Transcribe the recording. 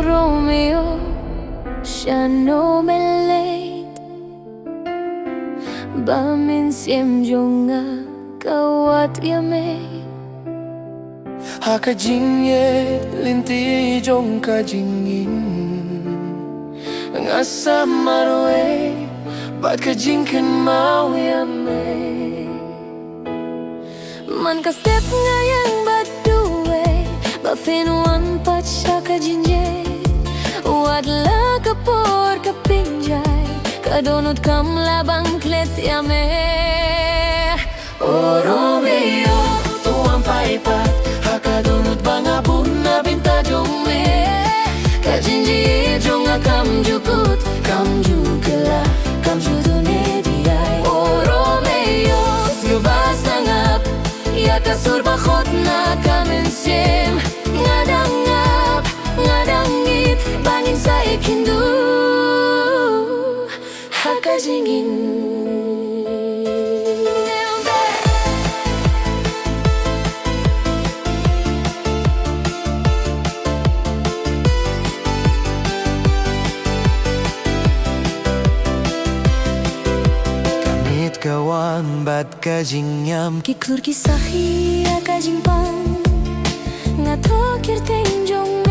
Romeo siya no melate Bamin siem jonga kawat yame Haka jingye linti jong ka jingin Ngasa marwe Bat ka jingkin mau yame Man ka step ngayang baduwe Bafin wan pat siya ka jinje Wadla ka por ka pinjay Kadonot kam labang klet yame O Romeo, tuwang paipat Haka donut banga puna binta jong me Kajinji jong akam jukut Kam jukela, kam judune diay O Romeo, ngubas nangap Ya kasur bakot na kamensiem Ngadangap, ngadangit Bangin sa ikindu Haka jingin Kawan bat kajing yam Kiklur kisahi ya kajing pang Nga tokir tenjong